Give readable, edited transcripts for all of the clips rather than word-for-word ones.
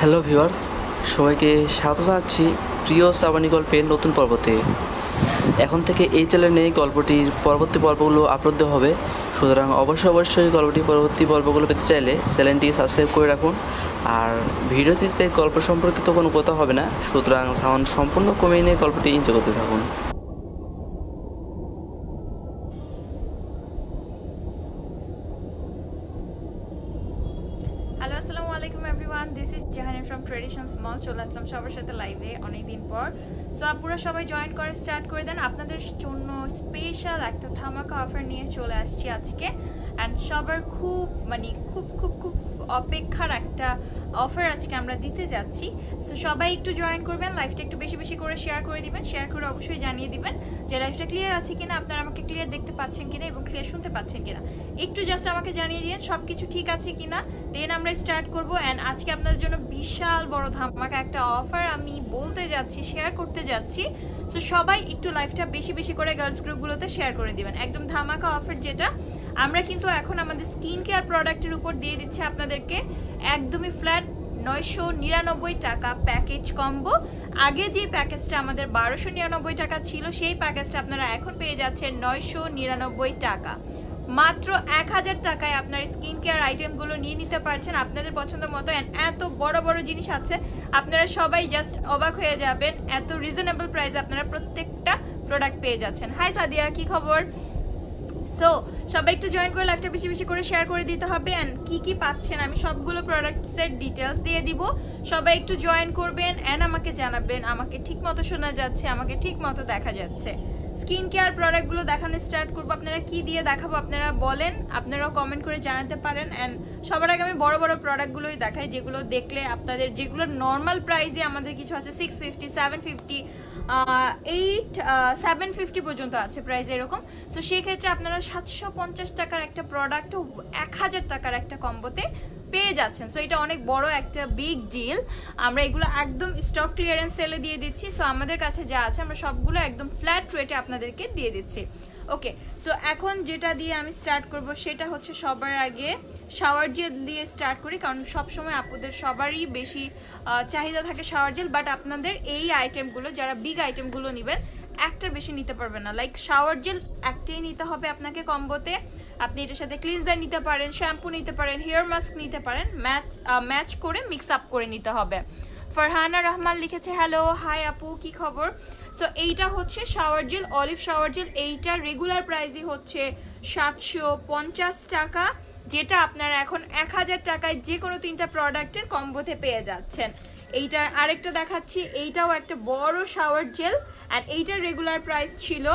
Hello viewers, সবাইকে স্বাগত জানাচ্ছি প্রিয় সাবানি গল্পের নতুন পর্বতে। এখন থেকে এই চ্যানেলে গল্পটির পরবর্তী পর্বগুলো আপলোড দেওয়া হবে, সুতরাং অবশ্যই গল্পটির পরবর্তী পর্বগুলো পেতে চাইলে চ্যানেলটি সাবস্ক্রাইব করে রাখুন। আর ভিডিওটিতে গল্প সম্পর্কিত কোনো কথা হবে না, সুতরাং সাউন্ড সম্পূর্ণ কমিয়ে নিয়ে গল্পটি এনজয় করতে থাকুন। হ্যালো, আসসালামু আলাইকুম everyone, this is Jahanim from Traditions Mall. চলে আসলাম সবার সাথে লাইভে অনেকদিন পর। সো আপনারা সবাই জয়েন করে স্টার্ট করে দেন। আপনাদের জন্য স্পেশাল একটা ধামাকা অফার নিয়ে চলে আসছি আজকে। অ্যান্ড সবার খুব খুব অপেক্ষার একটা অফার আজকে আমরা দিতে যাচ্ছি। সো সবাই একটু জয়েন করবেন, লাইভটা একটু বেশি বেশি করে শেয়ার করে দিবেন। শেয়ার করে অবশ্যই জানিয়ে দিবেন যে লাইভটা ক্লিয়ার আছে কিনা, আপনারা আমাকে ক্লিয়ার দেখতে পাচ্ছেন কিনা এবং ক্লিয়ার শুনতে পাচ্ছেন কিনা। একটু জাস্ট আমাকে জানিয়ে দিন সব কিছু ঠিক আছে কিনা, দেন আমরা স্টার্ট করবো। অ্যান্ড আজকে আপনাদের জন্য বিশাল বড় ধামাকা একটা অফার আমি বলতে যাচ্ছি, শেয়ার করতে যাচ্ছি। সো সবাই একটু লাইভটা বেশি বেশি করে গার্লস গ্রুপগুলোতে শেয়ার করে দিবেন। একদম ধামাকা অফার, যেটা আমরা কিন্তু এখন আমাদের স্কিন কেয়ার প্রোডাক্টের উপর দিয়ে দিচ্ছি আপনাদেরকে একদমই ফ্ল্যাট 999 টাকা প্যাকেজ কম্বো। আগে যে প্যাকেজটা আমাদের 1299 টাকা ছিল, সেই প্যাকেজটা আপনারা এখন পেয়ে যাচ্ছেন 999 টাকা। মাত্র 1000 টাকায় আপনার স্কিন কেয়ার আইটেমগুলো নিয়ে নিতে পারছেন আপনাদের পছন্দ মতো। এত বড় বড় জিনিস আছে, আপনারা সবাই জাস্ট অবাক হয়ে যাবেন। এত রিজনেবল প্রাইসে আপনারা প্রত্যেকটা প্রোডাক্ট পেয়ে যাচ্ছেন। হাই সাদিয়া, কি খবর? সো সবাই একটু জয়েন করে লাইভটা বেশি বেশি করে শেয়ার করে দিতে হবে। অ্যান্ড কি পাচ্ছেন আমি সবগুলো প্রোডাক্টসের ডিটেলস দিয়ে দিব। সবাই একটু জয়েন করবেন অ্যান্ড আমাকে জানাবেন আমাকে ঠিক মতো শোনা যাচ্ছে, আমাকে ঠিক মতো দেখা যাচ্ছে। স্কিন কেয়ার প্রোডাক্টগুলো দেখানো স্টার্ট করবো। আপনারা কি দিয়ে দেখাবো আপনারা বলেন, আপনারাও কমেন্ট করে জানাতে পারেন। অ্যান্ড সবার আগে আমি বড় বড় প্রোডাক্টগুলোই দেখাই, যেগুলো দেখলে আপনাদের, যেগুলো নর্মাল প্রাইসে আমাদের কিছু আছে 650, 750, 750 পর্যন্ত আছে প্রাইস এরকম। সো সেক্ষেত্রে আপনারা 750 টাকার একটা প্রোডাক্ট 1000 টাকার একটা কম্বোতে পেয়ে যাচ্ছেন। সো এটা অনেক বড় একটা বিগ ডিল। আমরা এগুলো একদম স্টক ক্লিয়ারেন্স সেলে দিয়ে দিচ্ছি। সো আমাদের কাছে যা আছে আমরা সবগুলো একদম ফ্ল্যাট রেটে আপনাদেরকে দিয়ে দিচ্ছি। ওকে, সো এখন যেটা দিয়ে আমি স্টার্ট করব সেটা হচ্ছে সবার আগে শাওয়ার জেল দিয়ে স্টার্ট করি, কারণ সবসময় আপুদের সবারই বেশি চাহিদা থাকে শাওয়ার জেল। বাট আপনাদের এই আইটেমগুলো, যারা বিগ আইটেমগুলো নেবেন, একটা বেশি নিতে পারবেন না। লাইক শাওয়ার জেল একটাই নিতে হবে আপনাকে কম্বোতে। আপনি এটার সাথে ক্লিনজার নিতে পারেন, শ্যাম্পু নিতে পারেন, হেয়ার মাস্ক নিতে পারেন, ম্যাচ করে মিক্স আপ করে নিতে হবে। ফারহানা রহমান লিখেছে হ্যালো, হাই আপু, কি খবর? সো এইটা হচ্ছে shower gel, olive shower gel. এইটার রেগুলার প্রাইসই হচ্ছে 750 টাকা, যেটা আপনারা এখন 1000 টাকায় যে কোনো 3টা প্রোডাক্টের কম্বোতে পেয়ে যাচ্ছেন। এইটার আরেকটা দেখাচ্ছি, এইটাও একটা বড় শাওয়ার জেল। অ্যান্ড এইটার রেগুলার প্রাইস ছিল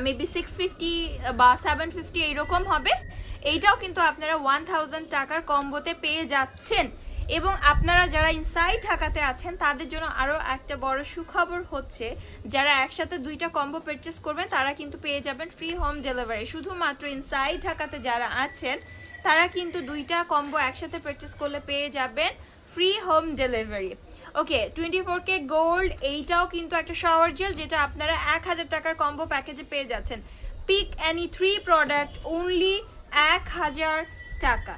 মেবি 650 বা 750 এইরকম হবে। এইটাও কিন্তু আপনারা 1000 টাকার কম্বোতে পেয়ে যাচ্ছেন। এবং আপনারা যারা ইনসাইড ঢাকাতে আছেন তাদের জন্য আরও একটা বড় সুখবর হচ্ছে, যারা একসাথে 2টা কম্বো পারচেস করবেন তারা কিন্তু পেয়ে যাবেন ফ্রি হোম ডেলিভারি। শুধুমাত্র ইনসাইড ঢাকাতে যারা আছেন তারা কিন্তু 2টা কম্বো একসাথে পারচেস করলে পেয়ে যাবেন ফ্রি হোম ডেলিভারি। ওকে, 24K গোল্ড, এইটাও কিন্তু একটা শাওয়ার জেল, যেটা আপনারা 1000 টাকার কম্বো প্যাকেজে পেয়ে যাচ্ছেন। পিক এনি 3 প্রোডাক্ট অনলি 1000 টাকা।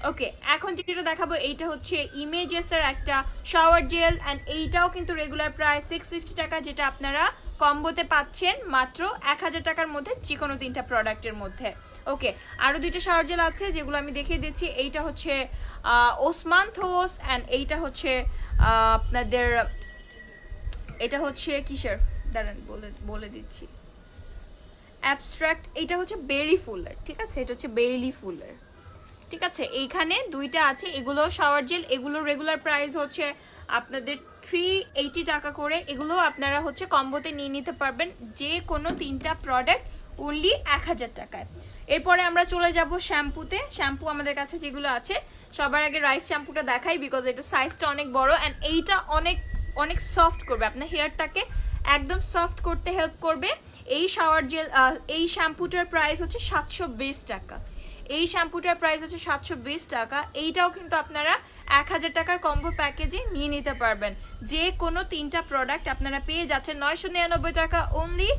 ওকে, এখন যেটা দেখাবো এইটা হচ্ছে ইমেজেসের একটা শাওয়ার জেল। অ্যান্ড এইটাও কিন্তু রেগুলার প্রাইস 650 টাকা, যেটা আপনারা কম্বোতে পাচ্ছেন মাত্র 1000 টাকার মধ্যে যে কোনো 3টা প্রোডাক্টের মধ্যে। ওকে, আরও 2টা শাওয়ার জেল আছে যেগুলো আমি দেখিয়ে দিচ্ছি। এইটা হচ্ছে ওসমান্থোস, অ্যান্ড এইটা হচ্ছে আপনাদের, এটা হচ্ছে কিসের, দাঁড়ান বলে দিচ্ছি, অ্যাবস্ট্রাক্ট। এইটা হচ্ছে বেলি ফুলের, ঠিক আছে, এটা হচ্ছে বেলি ফুলের, ঠিক আছে। এইখানে 2টা আছে, এগুলো শাওয়ার জেল। এগুলো রেগুলার প্রাইস হচ্ছে আপনাদের 380 টাকা করে। এগুলো আপনারা হচ্ছে কম্বোতে নিয়ে নিতে পারবেন যে কোনো 3টা প্রোডাক্ট অনলি 1000 টাকায়। এরপরে আমরা চলে যাব শ্যাম্পুতে। শ্যাম্পু আমাদের কাছে যেগুলো আছে, সবার আগে রাইস শ্যাম্পুটা দেখাই, বিকজ এটা সাইজটা অনেক বড়। অ্যান্ড এইটা অনেক অনেক সফট করবে আপনার হেয়ারটাকে, একদম সফট করতে হেল্প করবে। এই শাওয়ার জেল, এই শ্যাম্পুটার প্রাইস হচ্ছে 720 টাকা। এই শ্যাম্পুটার প্রাইস হচ্ছে 720 টাকা। এইটাও কিন্তু আপনারা 1000 টাকার কম্বো প্যাকেজে নিয়ে নিতে পারবেন। যে কোনো 3টা প্রোডাক্ট আপনারা পেয়ে যাচ্ছেন 999 টাকা অনলি।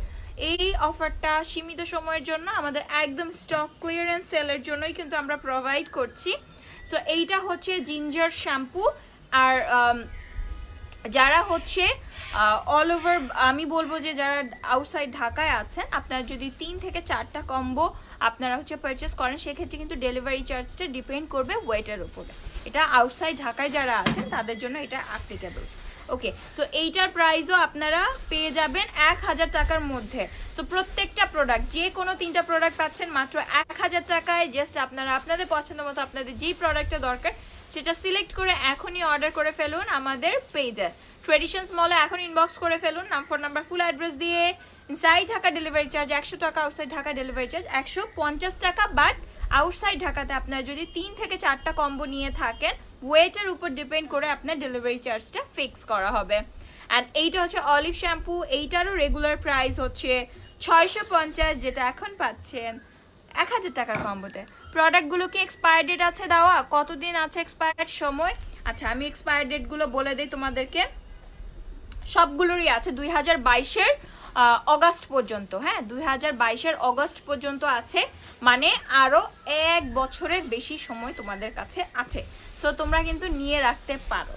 এই অফারটা সীমিত সময়ের জন্য, আমাদের একদম স্টক ক্লিয়ারেন্স সেলের জন্যই কিন্তু আমরা প্রোভাইড করছি। সো এইটা হচ্ছে জিঞ্জার শ্যাম্পু, আর যারা হচ্ছে অল ওভার, আমি বলবো যে যারা আউটসাইড ঢাকায় আছেন, আপনারা যদি 3 থেকে 4টা কম্বো আপনারা হচ্ছে পারচেস করেন, সেক্ষেত্রে কিন্তু ডেলিভারি চার্জটা ডিপেন্ড করবে ওয়েটের উপরে। এটা আউটসাইড ঢাকায় যারা আছেন তাদের জন্য এটা অ্যাপ্লিকেবল। ওকে, সো এইটার প্রাইসও আপনারা পেয়ে যাবেন 1000 টাকার মধ্যে। সো প্রত্যেকটা প্রোডাক্ট, যে কোনো 3টা প্রোডাক্ট পাচ্ছেন মাত্র 1000 টাকায়। জাস্ট আপনারা আপনাদের পছন্দ মতো আপনাদের যেই প্রোডাক্টটা দরকার সেটা সিলেক্ট করে এখনই অর্ডার করে ফেলুন আমাদের পেজে। ট্রেডিশনস মলে এখন ইনবক্স করে ফেলুন ফোন নাম্বার ফুল অ্যাড্রেস দিয়ে। ইনসাইড ঢাকা ডেলিভারি চার্জ 100 টাকা, আউটসাইড ঢাকা ডেলিভারি চার্জ 150 টাকা। বাট আউটসাইড ঢাকাতে আপনারা যদি 3 থেকে 4টা কম্বো নিয়ে থাকেন, ওয়েটের উপর ডিপেন্ড করে আপনার ডেলিভারি চার্জটা ফিক্স করা হবে। অ্যান্ড এইটা হচ্ছে অলিভ শ্যাম্পু, এইটারও রেগুলার প্রাইস হচ্ছে 650, যেটা এখন পাচ্ছেন 1000 টাকার কম্বোতে। প্রোডাক্টগুলো কি এক্সপায়ার ডেট আছে দেওয়া? কতদিন আছে এক্সপায়ার সময়? আচ্ছা, আমি এক্সপায়ার ডেটগুলো বলে দিই তোমাদেরকে। সবগুলোরই আছে 2022-এর অগাস্ট পর্যন্ত। হ্যাঁ, 2022-এর অগাস্ট পর্যন্ত আছে, মানে আরও 1 বছরের বেশি সময় তোমাদের কাছে আছে। সো তোমরা কিন্তু নিয়ে রাখতে পারো।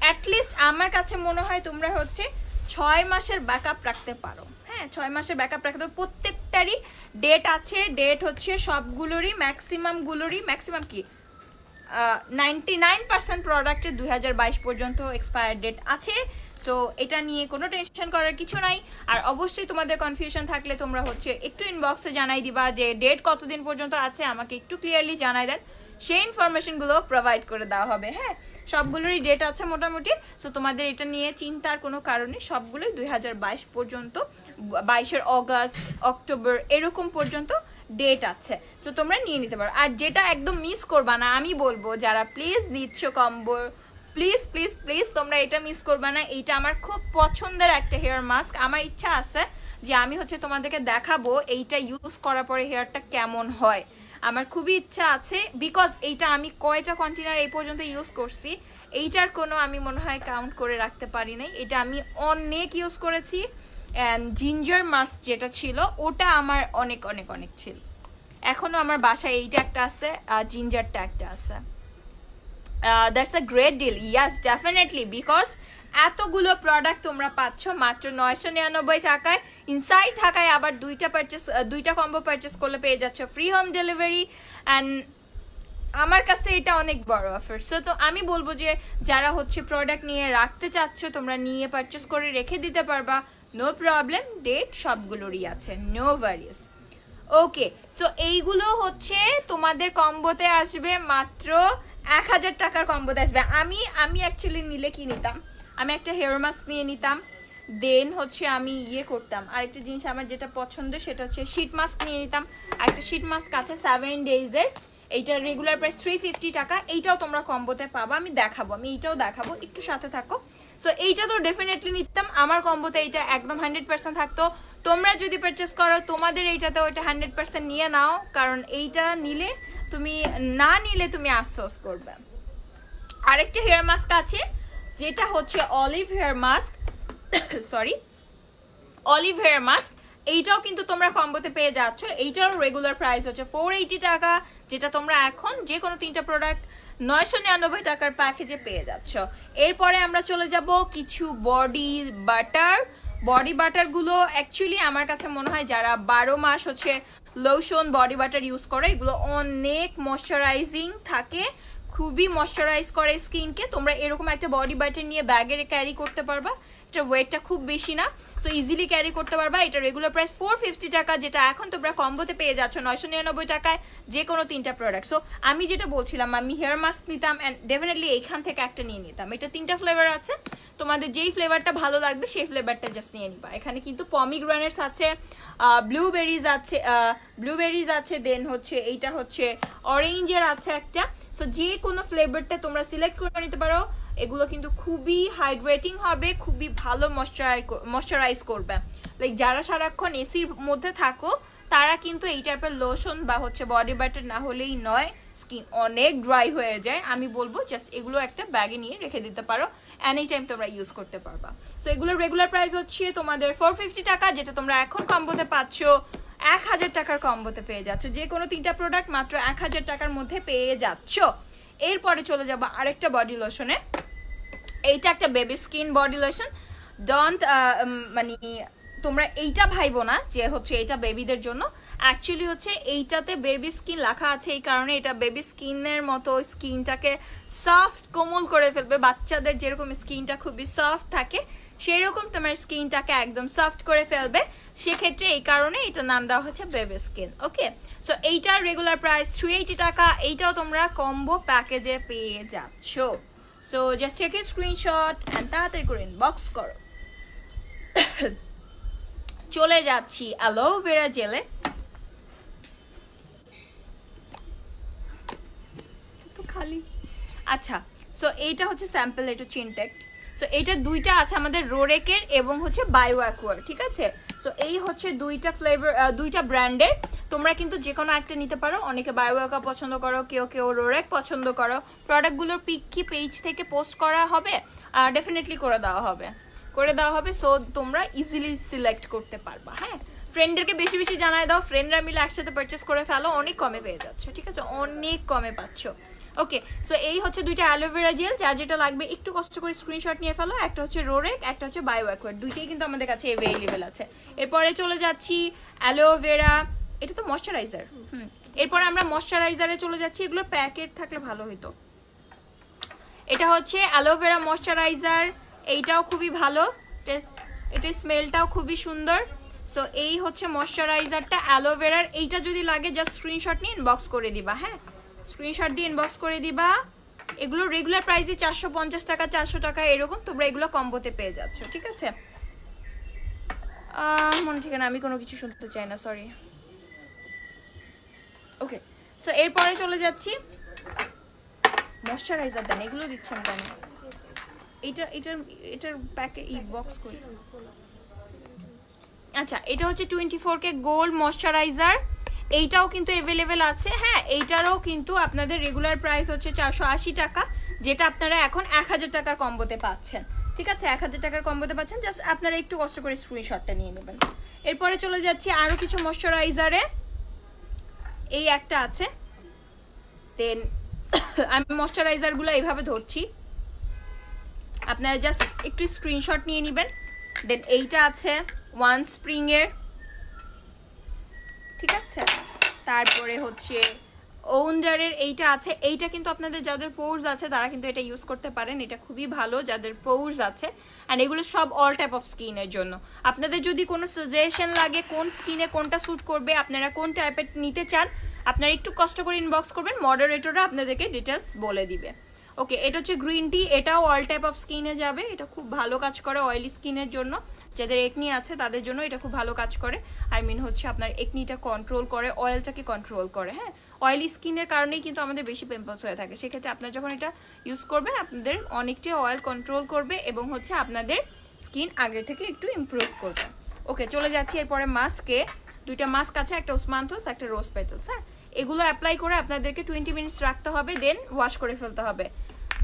অ্যাটলিস্ট আমার কাছে মনে হয় তোমরা হচ্ছে 6 মাসের ব্যাকআপ রাখতে পারো। হ্যাঁ, 6 মাসের ব্যাকআপ রাখতে পারো। প্রত্যেকটারই ডেট আছে, ডেট হচ্ছে সবগুলোরই ম্যাক্সিমাম কি 99% প্রোডাক্টের 2022 পর্যন্ত এক্সপায়ার ডেট আছে। সো এটা নিয়ে কোনো টেনশন করার কিছু নাই। আর অবশ্যই তোমাদের কনফিউশন থাকলে তোমরা হচ্ছে একটু ইনবক্সে জানাই দিবা যে ডেট কতদিন পর্যন্ত আছে, আমাকে একটু ক্লিয়ারলি জানাই দেন, সেই ইনফরমেশনগুলো প্রোভাইড করে দেওয়া হবে। হ্যাঁ, সবগুলোরই ডেট আছে মোটামুটি। সো তোমাদের এটা নিয়ে চিন্তার কোনো কারণে, সবগুলোই 2022 পর্যন্ত, 22-এর অগাস্ট, অক্টোবর এরকম পর্যন্ত ডেট আছে। সো তোমরা নিয়ে নিতে পারো। আর যেটা একদম মিস করবা না, আমি বলবো যারা প্লিজ নিচ্ছ কম্বো, প্লিজ প্লিজ প্লিজ তোমরা এটা মিস করবা না। এইটা আমার খুব পছন্দের একটা হেয়ার মাস্ক। আমার ইচ্ছা আছে যে আমি হচ্ছে তোমাদেরকে দেখাবো এইটা ইউজ করার পরে হেয়ারটা কেমন হয়। আমার খুবই ইচ্ছা আছে, বিকজ এইটা আমি কয়টা কন্টেনার এই পর্যন্ত ইউজ করছি, এইটার কোনো আমি মনে হয় কাউন্ট করে রাখতে পারি নাই। এটা আমি অনেক ইউজ করেছি। অ্যান্ড জিঞ্জার মাস্ক যেটা ছিল ওটা আমার অনেক অনেক অনেক ছিল। এখনও আমার বাসায় এইটা একটা আছে, জিঞ্জারটা একটা আছে। That's a great deal, yes definitely, because এতগুলো প্রোডাক্ট তোমরা পাচ্ছ মাত্র 999 টাকায়। ইনসাইড ঢাকায় আবার দুইটা কম্বো পারচেস করলে পেয়ে যাচ্ছ ফ্রি হোম ডেলিভারি। অ্যান্ড আমার কাছে এটা অনেক বড় অফার। সো তো আমি বলবো যে যারা হচ্ছে প্রোডাক্ট নিয়ে রাখতে চাচ্ছ, তোমরা নিয়ে পারচেস করে রেখে দিতে পারবা, নো প্রবলেম। ডেট সবগুলোরই আছে, নো ওয়ারিস। ওকে, সো এইগুলো হচ্ছে তোমাদের কম্বোতে আসবে মাত্র 1000 টাকার কম্বোতে আসবে। আমি অ্যাকচুয়ালি নিলে কি নিতাম, আমি একটা হেয়ার মাস্ক নিয়ে নিতাম, দেন হচ্ছে আমি করতাম আরেকটা জিনিস আমার যেটা পছন্দ সেটা হচ্ছে শীট মাস্ক নিয়ে নিতাম। আরেকটা শীট মাস্ক আছে 7 ডেজের, এইটার রেগুলার প্রাইস 350 টাকা। এইটাও তোমরা কম্বোতে পাবা, আমি এইটাও দেখাবো, একটু সাথে থাকো। সো এইটা তো ডেফিনেটলি নিতাম, আমার কম্বোতে এইটা একদম 100% থাকতো। তোমরা যদি পারচেস করো তোমাদের এইটাতে ওইটা 100% নিয়ে নাও, কারণ এইটা নিলে তুমি তুমি আফসোস করবে। আরেকটা হেয়ার মাস্ক আছে যেটা হচ্ছে olive hair mask, olive hair mask. এইটাও কিন্তু তোমরা কম্বোতে পেয়ে যাচ্ছ। এইটার রেগুলার প্রাইস হচ্ছে 480 টাকা, যেটা তোমরা এখন যে কোনো 3টা প্রোডাক্ট 999 টাকার প্যাকেজে পেয়ে যাচ্ছ। এরপরে আমরা চলে যাব কিছু বডি বাটারগুলো। অ্যাকচুয়ালি আমার কাছে মনে হয় যারা 12 মাস হচ্ছে লোশন বডি বাটার ইউজ করে, এগুলো অনেক ময়শ্চারাইজিং থাকে, খুবই ময়শ্চারাইজ করে স্কিনকে। তোমরা এরকম একটা বডি বাটার নিয়ে ব্যাগে ক্যারি করতে পারবা, এটা ওয়েটটা খুব বেশি না, সো ইজিলি ক্যারি করতে পারবা। এটা রেগুলার প্রাইস 450 টাকা, যেটা এখন তোমরা কম্বোতে পেয়ে যাচ্ছ 999 টাকায় যে কোনো 3টা প্রোডাক্ট। সো আমি যেটা বলছিলাম, আমি হেয়ার মাস্ক নিতাম অ্যান্ড ডেফিনেটলি এইখান থেকে একটা নিয়ে নিতাম। এটা 3টা ফ্লেভার আছে, তোমাদের যেই ফ্লেভারটা ভালো লাগবে সেই ফ্লেভারটা জাস্ট নিয়ে নিবা। এখানে কিন্তু পমিগ্রানেটস আছে, ব্লুবেরিজ আছে, দেন হচ্ছে এইটা হচ্ছে অরেঞ্জের আছে একটা। সো যে কোনো ফ্লেভারটা তোমরা সিলেক্ট করে নিতে পারো। এগুলো কিন্তু খুবই হাইড্রেটিং হবে, খুবই ভালো ময়শ্চারাইজ করবে। লাইক যারা সারাক্ষণ এসির মধ্যে থাকো তারা কিন্তু এই টাইপের লোশন বা হচ্ছে বডি বাটার না হলেই নয়, স্কিন অনেক ড্রাই হয়ে যায়। আমি বলবো জাস্ট এগুলো একটা ব্যাগে নিয়ে রেখে দিতে পারো, এনি টাইম তোমরা ইউজ করতে পারবা। সো এগুলোর রেগুলার প্রাইস হচ্ছে তোমাদের 450 টাকা, যেটা তোমরা এখন কম্বোতে পাচ্ছ 1000 টাকার কম্বোতে পেয়ে যাচ্ছ। যে কোনো 3টা প্রোডাক্ট মাত্র 1000 টাকার মধ্যে পেয়ে যাচ্ছ। এরপরে চলে যাবো আরেকটা বডি লোশনে। এইটা একটা baby skin body lotion. Don't মানে তোমরা এইটা ভাইবো না যে হচ্ছে এটা বেবিদের জন্য। অ্যাকচুয়ালি হচ্ছে এইটাতে বেবি স্কিন লেখা আছে এই কারণে এটা বেবি স্কিনের মতো স্কিনটাকে সফট কোমল করে ফেলবে। বাচ্চাদের যেরকম স্কিনটা খুবই সফট থাকে সেরকম তোমার স্কিনটাকে একদম সফট করে ফেলবে। সেক্ষেত্রে এই কারণে এটা নাম দেওয়া হচ্ছে বেবি স্কিন। ওকে, সো এইটার রেগুলার প্রাইস 380 টাকা। এইটাও তোমরা কম্বো প্যাকেজে পেয়ে যাচ্ছ। So just take a screenshot and তাড়াতাড়ি করে ইনবক্স করো। চলে যাচ্ছি অ্যালোভেরা জেলে। তো খালি আচ্ছা, সো এইটা হচ্ছে স্যাম্পল, এটা চিনটেক্ট। সো এইটা দুইটা আছে আমাদের রোরেকের এবং হচ্ছে বায়ো অ্যাকোয়ার, ঠিক আছে। সো এই হচ্ছে দুইটা ফ্লেভার, দুইটা ব্র্যান্ডের। তোমরা কিন্তু যে কোনো একটা নিতে পারো। অনেকে বায়ো অ্যাকোয়ার পছন্দ করো, কেউ কেউ রোরেক পছন্দ করো। প্রোডাক্টগুলোর পিক কি পেজ থেকে পোস্ট করা হবে? ডেফিনেটলি করে দেওয়া হবে, করে দেওয়া হবে। সো তোমরা ইজিলি সিলেক্ট করতে পারবা। হ্যাঁ, ফ্রেন্ডদেরকে বেশি বেশি জানায় দাও, ফ্রেন্ডরা মিলে একসাথে পারচেস করে ফেলো, অনেক কমে পেয়ে যাচ্ছ, ঠিক আছে, অনেক কমে পাচ্ছ। ওকে, সো এই হচ্ছে দুইটা অ্যালোভেরা জেল। যার যেটা লাগবে একটু কষ্ট করে স্ক্রিনশট নিয়ে ফেলো। একটা হচ্ছে রোরেক, একটা হচ্ছে বায়ো অ্যাকোয়ার, দুইটাই কিন্তু আমাদের কাছে অ্যাভেলেবেল আছে। এরপরে চলে যাচ্ছি অ্যালোভেরা, এটা তো ময়শ্চারাইজার। এরপরে আমরা ময়শ্চারাইজারে চলে যাচ্ছি। এগুলো প্যাকেট থাকলে ভালো হতো। এটা হচ্ছে অ্যালোভেরা ময়শ্চারাইজার, এইটাও খুবই ভালো, এটার স্মেলটাও খুবই সুন্দর। সো এই হচ্ছে ময়শ্চারাইজারটা অ্যালোভেরার। এইটা যদি লাগে জাস্ট স্ক্রিনশট নিয়ে ইনবক্স করে দিবা। হ্যাঁ, স্ক্রিনশট দিয়ে ইনবক্স করে দিবা। এগুলো রেগুলার প্রাইসে 450 টাকা, 400 টাকা এরকম। তোমরা এগুলো কম্বোতে পেয়ে যাচ্ছ, ঠিক আছে। মনে ঠিক না, আমি কোনো কিছু শুনতে চাই না, সরি। ওকে, সো এরপরে চলে যাচ্ছি ময়শ্চারাইজার। দেন এগুলো দিচ্ছেন কেন? এটার প্যাকে বক্স করি। আচ্ছা, এটা হচ্ছে 24K গোল্ড ময়শ্চারাইজার। এইটাও কিন্তু অ্যাভেলেবেল আছে। হ্যাঁ, এইটারও কিন্তু আপনাদের রেগুলার প্রাইস হচ্ছে 480 টাকা, যেটা আপনারা এখন 1000 টাকার কম্বোতে পাচ্ছেন, ঠিক আছে। 1000 টাকার কম্বোতে পাচ্ছেন। জাস্ট আপনারা একটু কষ্ট করে স্ক্রিনশটটা নিয়ে নেবেন। এরপরে চলে যাচ্ছি আরও কিছু ময়শ্চারাইজারে। এই একটা আছে। দেন আমি ময়শ্চারাইজারগুলো এইভাবে ধরছি, আপনারা জাস্ট একটু স্ক্রিনশট নিয়ে নেবেন। দেন এইটা আছে ওয়ান স্প্রিংয়ের, ঠিক আছে। তারপরে হচ্ছে ওন্ডারের এইটা আছে। এইটা কিন্তু আপনাদের যাদের পোর্স আছে তারা কিন্তু এটা ইউজ করতে পারেন। এটা খুবই ভালো যাদের পোর্স আছে। অ্যান্ড এগুলো সব অল টাইপ অফ স্কিনের জন্য। আপনাদের যদি কোনো সাজেশন লাগে কোন স্কিনে কোনটা স্যুট করবে, আপনারা কোন টাইপের নিতে চান, আপনারা একটু কষ্ট করে ইনবক্স করবেন, মডারেটররা আপনাদেরকে ডিটেলস বলে দিবে। ওকে, এটা হচ্ছে গ্রিন টি। এটাও অল টাইপ অফ স্কিনে যাবে। এটা খুব ভালো কাজ করে অয়েলি স্কিনের জন্য। যাদের একনি আছে তাদের জন্য এটা খুব ভালো কাজ করে। আই মিন হচ্ছে আপনার একনিটা কন্ট্রোল করে, অয়েলটাকে কন্ট্রোল করে। হ্যাঁ, অয়েলি স্কিনের কারণেই কিন্তু আমাদের বেশি পিম্পলস হয়ে থাকে। সেক্ষেত্রে আপনারা যখন এটা ইউজ করবেন আপনাদের অনেকটাই অয়েল কন্ট্রোল করবে এবং হচ্ছে আপনাদের স্কিন আগের থেকে একটু ইমপ্রুভ করবে। ওকে, চলে যাচ্ছি এরপরে মাস্কে। দুইটা মাস্ক আছে, একটা ওসমান্থস, একটা রোজ পেটালস। হ্যাঁ, এগুলো অ্যাপ্লাই করে আপনাদেরকে 20 মিনিটস রাখতে হবে, দেন ওয়াশ করে ফেলতে হবে।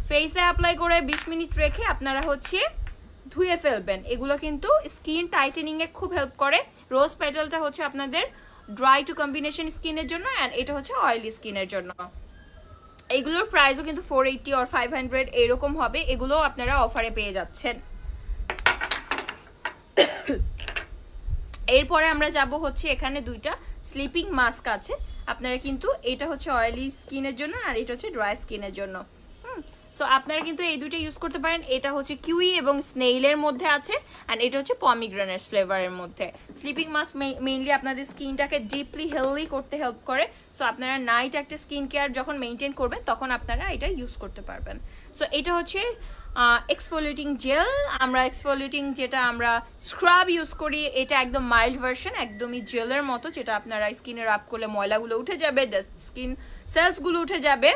ফেসে অ্যাপ্লাই করে 20 মিনিট রেখে আপনারা হচ্ছে ধুয়ে ফেলবেন। এগুলো কিন্তু স্কিন টাইটেনিংয়ে খুব হেল্প করে। রোজ পেটালটা হচ্ছে আপনাদের ড্রাই টু কম্বিনেশন স্কিনের জন্য, অ্যান্ড এটা হচ্ছে অয়েলি স্কিনের জন্য। এগুলোর প্রাইসও কিন্তু 480 or 500 এরকম হবে। এগুলো আপনারা অফারে পেয়ে যাচ্ছেন। এরপরে আমরা যাব হচ্ছে এখানে দুইটা স্লিপিং মাস্ক আছে। আপনারা কিন্তু এটা হচ্ছে অয়েলি স্কিনের জন্য আর এটা হচ্ছে ড্রাই স্কিনের জন্য। সো আপনারা কিন্তু এই দুইটা ইউজ করতে পারেন। এটা হচ্ছে কিউই এবং স্নেইলের মধ্যে আছে, অ্যান্ড এটা হচ্ছে পমিগ্রেনেটস ফ্লেভারের মধ্যে। স্লিপিং মাস্ক মেইনলি আপনাদের স্কিনটাকে ডিপলি হেলদি করতে হেল্প করে। সো আপনারা নাইট একটা স্কিন কেয়ার যখন মেনটেন করবেন তখন আপনারা এটা ইউজ করতে পারবেন। সো এটা হচ্ছে এক্সফোলিয়েটিং জেল। আমরা এক্সফোলিয়েটিং যেটা আমরা স্ক্রাব ইউজ করি, এটা একদম মাইল্ড ভার্সন, একদমই জেলের মতো, যেটা আপনারা স্কিনে রাব করলে ময়লাগুলো উঠে যাবে, স্কিন সেলসগুলো উঠে যাবে,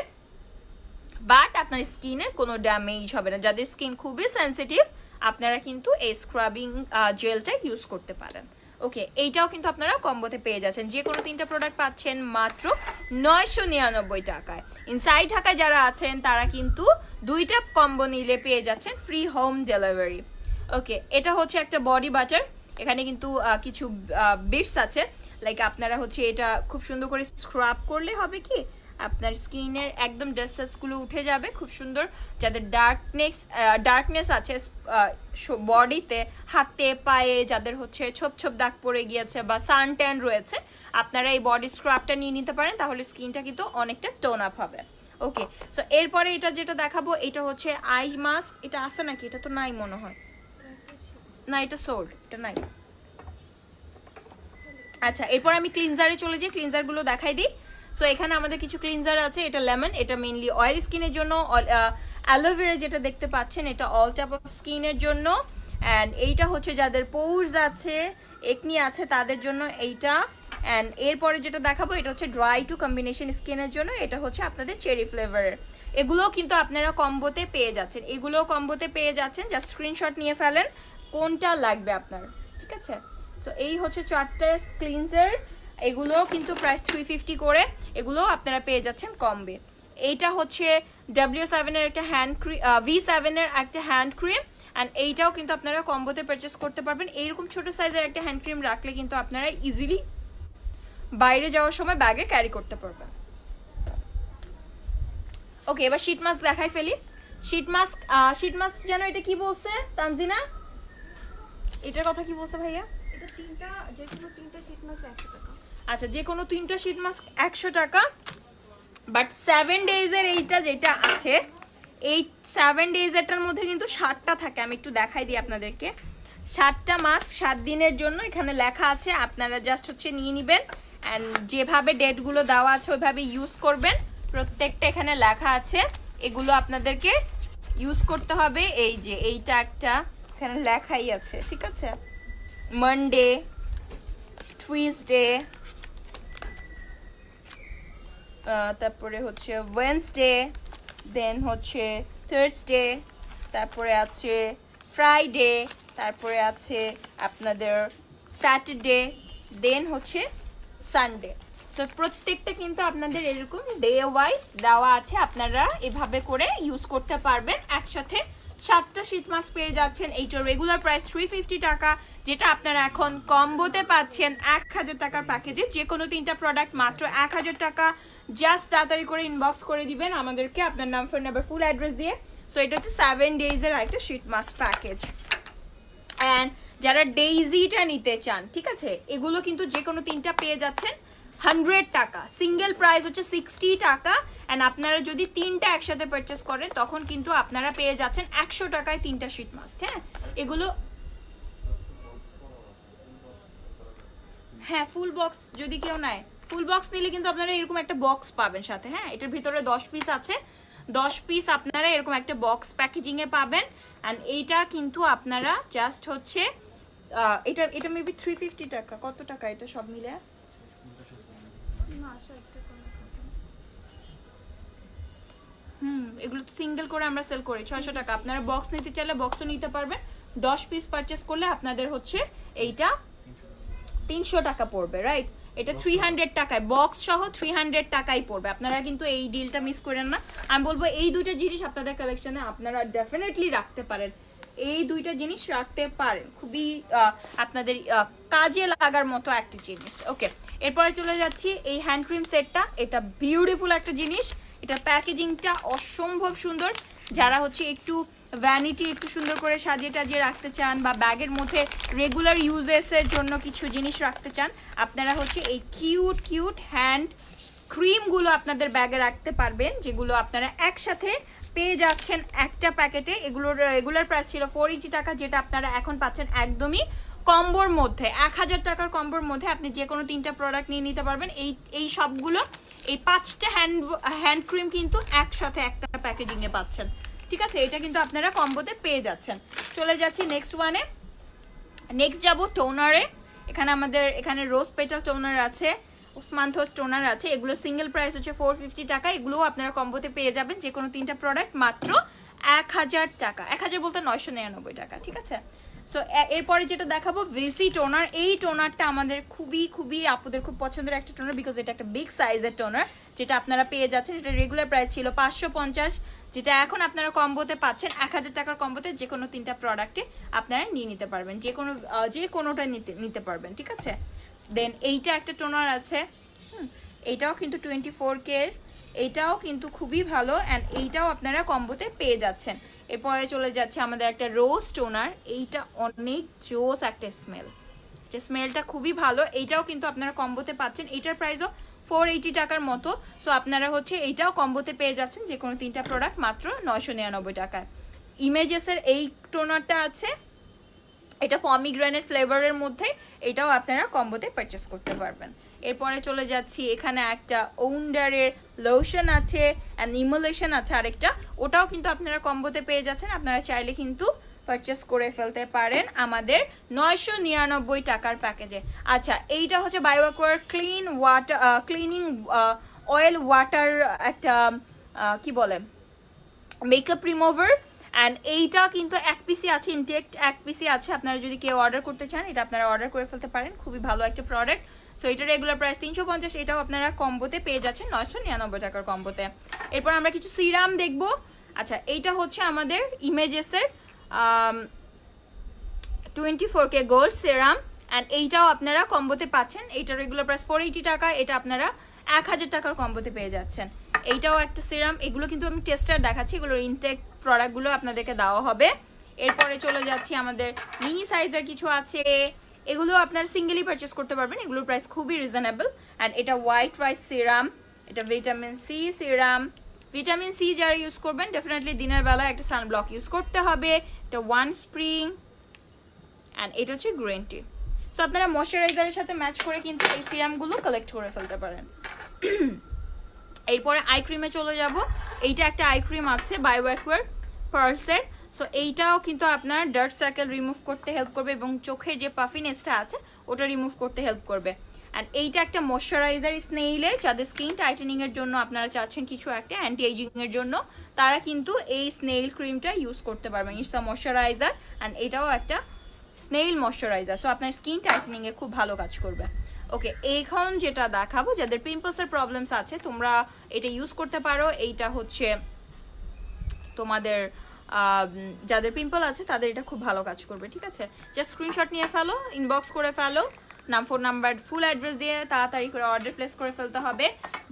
বাট আপনার স্কিনের কোনো ড্যামেজ হবে না। যাদের স্কিন খুবই সেন্সিটিভ আপনারা কিন্তু এই স্ক্রাবিং জেলটা ইউজ করতে পারেন। ওকে, এইটাও কিন্তু আপনারা কম্বোতে পেয়ে যাচ্ছেন। যে কোনো 3টা প্রোডাক্ট পাচ্ছেন মাত্র 999 টাকায়। ইনসাইড ঢাকায় যারা আছেন তারা কিন্তু 2টা কম্বো নিলে পেয়ে যাচ্ছেন ফ্রি হোম ডেলিভারি। ওকে, এটা হচ্ছে একটা বডি বাটার। এখানে কিন্তু কিছু বিটস আছে, লাইক আপনারা হচ্ছে এটা খুব সুন্দর করে স্ক্রাব করলে হবে কি আপনার স্কিনের একদম ডেড সেলসগুলো উঠে যাবে খুব সুন্দর। যাদের ডার্কনেস আছে বডিতে, হাতে পায়ে, যাদের হচ্ছে ছোপ ছোপ দাগ পড়ে গিয়েছে বা সান ট্যান রয়েছে, আপনারা এই বডি স্ক্রাবটা নিয়ে নিতে পারেন, তাহলে স্কিনটা কিন্তু অনেকটা টোন আপ হবে। ওকে, সো এরপরে এটা যেটা দেখাবো এটা হচ্ছে আই মাস্ক। এটা আছে নাকি? এটা তো নাই মনে হয়, না এটা সোল্ড, এটা নাই। আচ্ছা, এরপর আমি ক্লিনজারে চলে যাই, ক্লিনজারগুলো দেখাই দিই। সো এখানে আমাদের কিছু ক্লিনজার আছে। এটা লেমন, এটা মেইনলি অয়েল স্কিনের জন্য। অ্যালোভেরা যেটা দেখতে পাচ্ছেন এটা অল টাইপ অফ স্কিনের জন্য। অ্যান্ড এইটা হচ্ছে যাদের পোর্স আছে, একনি আছে, তাদের জন্য এইটা। অ্যান্ড এরপরে যেটা দেখাবো এটা হচ্ছে ড্রাই টু কম্বিনেশন স্কিনের জন্য। এটা হচ্ছে আপনাদের চেরি ফ্লেভারের। এগুলোও কিন্তু আপনারা কম্বোতে পেয়ে যাচ্ছেন, এগুলোও কম্বোতে পেয়ে যাচ্ছেন। জাস্ট স্ক্রিনশট নিয়ে ফেলেন কোনটা লাগবে আপনার, ঠিক আছে? সো এই হচ্ছে 4টা ক্লিনজার, এগুলোও কিন্তু প্রাইস 350 করে, এগুলোও আপনারা পেয়ে যাচ্ছেন কমবে। এইটা হচ্ছে W7 এর একটা হ্যান্ড ক্রিম, V7 এর একটা হ্যান্ড ক্রিম। অ্যান্ড এইটাও কিন্তু আপনারা কম্বোতে পারচেস করতে পারবেন। এইরকম ছোট সাইজের একটা হ্যান্ড ক্রিম রাখলে কিন্তু আপনারা ইজিলি বাইরে যাওয়ার সময় ব্যাগে ক্যারি করতে পারবেন। ওকে, এবার শীট মাস্ক দেখাই ফেলি। শীট মাস্ক যেন এটা কি বলছে তানজিনা, এটার কথা কি বলছে ভাইয়া? এটা যে কোনো তিনটা শীট মাস্ক 100 টাকা। আচ্ছা, যে কোনো 3টা শীট মাস্ক 100 টাকা। বাট 7 ডেজের এইটা যেটা আছে, এই 7 ডেজেরটার মধ্যে কিন্তু 60টা থাকে। আমি একটু দেখাই দিই আপনাদেরকে। 60টা মাস্ক 7 দিনের জন্য এখানে লেখা আছে, আপনারা জাস্ট হচ্ছে নিয়ে নেবেন। অ্যান্ড যেভাবে ডেটগুলো দেওয়া আছে ওইভাবে ইউজ করবেন। প্রত্যেকটা এখানে লেখা আছে, এগুলো আপনাদেরকে ইউজ করতে হবে। এই যে এইটা একটা এখানে লেখাই আছে, ঠিক আছে? মানডে, টুইসডে, তারপরে হচ্ছে ওয়েডনেসডে, দেন হচ্ছে থার্সডে, তারপরে আছে ফ্রাইডে, তারপরে আছে আপনাদের স্যাটারডে, দেন হচ্ছে সানডে। সো প্রত্যেকটা কিন্তু আপনাদের এরকম ডে ওয়াইজ দেওয়া আছে, আপনারা এভাবে করে ইউজ করতে পারবেন। একসাথে 7টা শীট মাস্ক পেয়ে যাচ্ছেন। এইটার রেগুলার প্রাইস 350 টাকা, যেটা আপনারা এখন কম্বোতে পাচ্ছেন 1000 টাকার প্যাকেজে। যে কোনো 3টা প্রোডাক্ট মাত্র 1000 টাকা। জাস্ট তাড়াতাড়ি করে ইনবক্স করে দিবেন আমাদেরকে আপনার নাম, ফোন নাম্বার, ফুল অ্যাড্রেস দিয়ে। সো এটা হচ্ছে 7 ডেজের একটা শীট মাস্ক প্যাকেজ। অ্যান্ড যারা ডেইজিটা নিতে চান, ঠিক আছে, এগুলো কিন্তু যে কোনো 3টা পেয়ে যাচ্ছেন 100 টাকা। সিঙ্গেল প্রাইস হচ্ছে 60 টাকা। অ্যান্ড আপনারা যদি 3টা একসাথে পারচেস করেন তখন কিন্তু আপনারা পেয়ে যাচ্ছেন 100 টাকায় 3টা শীট মাস্ক। হ্যাঁ, এগুলো হ্যাঁ ফুল বক্স যদি কেউ নেয়, ফুল বক্স নিলে কিন্তু আপনারা এরকম একটা বক্স পাবেন সাথে। হ্যাঁ, এটার ভিতরে 10 পিস আছে, 10 পিস আপনারা এরকম একটা বক্স প্যাকেজিংয়ে পাবেন। অ্যান্ড এইটা কিন্তু আপনারা জাস্ট হচ্ছে এটা মেবি 350 টাকা। কত টাকা এটা সব মিলে? না 60 টাকা। এগুলো তো সিঙ্গেল করে আমরা সেল করি 600 টাকা। আপনারা বক্স নিতে চাইলে বক্সও নিতে পারবেন। 10 পিস পারচেস করলে আপনাদের হচ্ছে এইটা 300 টাকা পড়বে, রাইট? এটা 300 টাকায় বক্স সহ 300 টাকাই পড়বে। আপনারা কিন্তু এই ডিলটা মিস করেন না। আমি বলবো এই দুইটা জিনিস আপনাদের কালেকশনে আপনারা ডেফিনেটলি রাখতে পারেন। এই দুইটা জিনিস রাখতে পারেন, খুবই আপনাদের কাজে লাগার মতো একটা জিনিস। ওকে, এরপরে চলে যাচ্ছি এই হ্যান্ড ক্রিম সেটটা। এটা বিউটিফুল একটা জিনিস, এটা প্যাকেজিংটা অসম্ভব সুন্দর। যারা হচ্ছে একটু ভ্যানিটি একটু সুন্দর করে সাজিয়ে টাজিয়ে রাখতে চান বা ব্যাগের মধ্যে রেগুলার ইউজেসের জন্য কিছু জিনিস রাখতে চান, আপনারা হচ্ছে এই কিউট হ্যান্ড ক্রিমগুলো আপনাদের ব্যাগে রাখতে পারবেন, যেগুলো আপনারা একসাথে পেয়ে যাচ্ছেন একটা প্যাকেটে। এগুলোর রেগুলার প্রাইস ছিল 480 টাকা, যেটা আপনারা এখন পাচ্ছেন একদমই কম্বোর মধ্যে 1000 টাকার কম্বোর মধ্যে। আপনি যে কোনো 3টা প্রোডাক্ট নিয়ে নিতে পারবেন। এই সবগুলো এই 5টা হ্যান্ড ক্রিম কিন্তু একসাথে একটা প্যাকেজিংয়ে পাচ্ছেন, ঠিক আছে? এটা কিন্তু আপনারা কম্বোতে পেয়ে যাচ্ছেন। চলে যাচ্ছি নেক্সট ওয়ানে। নেক্সট যাব টোনারে। এখানে রোজ পেটাল টোনার আছে, ওসমানথোস টোনার আছে। এগুলো সিঙ্গেল প্রাইস হচ্ছে 450 টাকা। এগুলোও আপনারা কম্বোতে পেয়ে যাবেন। যে কোনো 3টা প্রোডাক্ট মাত্র 1000 টাকা। 1000 বলতে 999 টাকা, ঠিক আছে? সো এরপরে যেটা দেখাবো ভিসি টোনার। এই টোনারটা আমাদের খুবই আপুদের খুব পছন্দের একটা টোনার, বিকজ এটা একটা বিগ সাইজের টোনার, যেটা আপনারা পেয়ে যাচ্ছেন। এটা রেগুলার প্রাইস ছিল 550, যেটা এখন আপনারা কম্বোতে পাচ্ছেন 1000 টাকার কম্বোতে। যে কোনো 3টা প্রোডাক্টে আপনারা নিয়ে নিতে পারবেন, যে কোনোটা নিতে পারবেন, ঠিক আছে? দেন এইটা একটা টোনার আছে, এইটাও কিন্তু 24K। এইটাও কিন্তু খুবই ভালো অ্যান্ড এইটাও আপনারা কম্বোতে পেয়ে যাচ্ছেন। এরপরে চলে যাচ্ছে আমাদের একটা রোজ টোনার, এইটা অনেক জোস একটা স্মেল, এটা স্মেলটা খুবই ভালো। এইটাও কিন্তু আপনারা কম্বোতে পাচ্ছেন, এইটার প্রাইসও 480 টাকার মতো। সো আপনারা হচ্ছে এইটাও কম্বোতে পেয়ে যাচ্ছেন, যে কোনো 3টা প্রোডাক্ট মাত্র 999 টাকায়। ইমেজেসের এই টোনারটা আছে, এটা পমিগ্রেনেট ফ্লেভারের মধ্যে, এটাও আপনারা কম্বোতে পারচেস করতে পারবেন। এরপরে চলে যাচ্ছি, এখানে একটা ওন্ডারের লোশন আছে অ্যান্ড ইমোলেশন আছে আরেকটা, ওটাও কিন্তু আপনারা কম্বোতে পেয়ে যাচ্ছেন। আপনারা চাইলে কিন্তু পারচেস করে ফেলতে পারেন আমাদের 999 টাকার প্যাকেজে। আচ্ছা, এইটা হচ্ছে Bioaqua clean water cleaning oil water একটা কি বলে মেকআপ রিমুভার, অ্যান্ড এইটা কিন্তু 1 পিসি আছে, ইনটেক্ট 1 পিসি আছে। আপনারা যদি কেউ অর্ডার করতে চান, এটা আপনারা অর্ডার করে ফেলতে পারেন, খুবই ভালো একটা প্রোডাক্ট। সো এটা রেগুলার প্রাইস 350, এটাও আপনারা কম্বোতে পেয়ে যাচ্ছেন 999 টাকার কম্বোতে। এরপর আমরা কিছু সিরাম দেখব। আচ্ছা, এইটা হচ্ছে আমাদের ইমেজেসের 24K গোল্ড সিরাম, অ্যান্ড এইটাও আপনারা কম্বোতে পাচ্ছেন। এইটা রেগুলার প্রাইস 480 টাকা, এটা আপনারা 1000 টাকার কম্বোতে পেয়ে যাচ্ছেন। এইটাও একটা সিরাম, এগুলো কিন্তু আমি টেস্টার দেখাচ্ছি, এগুলোর ইনটেক প্রোডাক্টগুলো আপনাদেরকে দেওয়া হবে। এরপরে চলে যাচ্ছি, আমাদের মিনি সাইজের কিছু আছে, এগুলো আপনারা সিঙ্গেলি পারচেস করতে পারবেন, এগুলোর প্রাইস খুবই রিজনেবল। অ্যান্ড এটা হোয়াইট রাইস সিরাম, এটা vitamin C serum. Vitamin C যারা ইউজ করবেন, ডেফিনেটলি দিনের বেলা একটা সানব্লক ইউজ করতে হবে। এটা ওয়ান স্প্রিং, অ্যান্ড এটা হচ্ছে গ্রিন টি। সো আপনারা ময়শ্চারাইজারের সাথে ম্যাচ করে কিন্তু এই সিরামগুলো কালেক্ট করে ফেলতে পারেন। এরপরে আই ক্রিমে চলে যাব। এইটা একটা আই ক্রিম আছে বায়োঅ্যাকোয়ার পার্লসের। সো এইটাও কিন্তু আপনার ডার্ক সার্কেল রিমুভ করতে হেল্প করবে এবং চোখের যে পাফিনেসটা আছে ওটা রিমুভ করতে হেল্প করবে। অ্যান্ড এইটা একটা ময়শ্চারাইজার স্নেইলের, যাদের স্কিন টাইটেনিংয়ের জন্য আপনারা চাচ্ছেন কিছু একটা অ্যান্টি এজিংয়ের জন্য, তারা কিন্তু এই স্নেইল ক্রিমটা ইউজ করতে পারবেন। ইটস আ ময়শ্চারাইজার অ্যান্ড এটাও একটা স্নেইল ময়শ্চারাইজার, সো আপনার স্কিন টাইটেনিংয়ে খুব ভালো কাজ করবে। ওকে, এখন যেটা দেখাবো, যাদের পিম্পলসের প্রবলেমস আছে তোমরা এটা ইউজ করতে পারো। এইটা হচ্ছে তোমাদের যাদের পিম্পল আছে তাদের এটা খুব ভালো কাজ করবে, ঠিক আছে? জাস্ট স্ক্রিনশট নিয়ে ফেলো, ইনবক্স করে ফেলো, নাম, ফোন নাম্বার, ফুল অ্যাড্রেস দিয়ে তাড়াতাড়ি করে অর্ডার প্লেস করে ফেলতে হবে।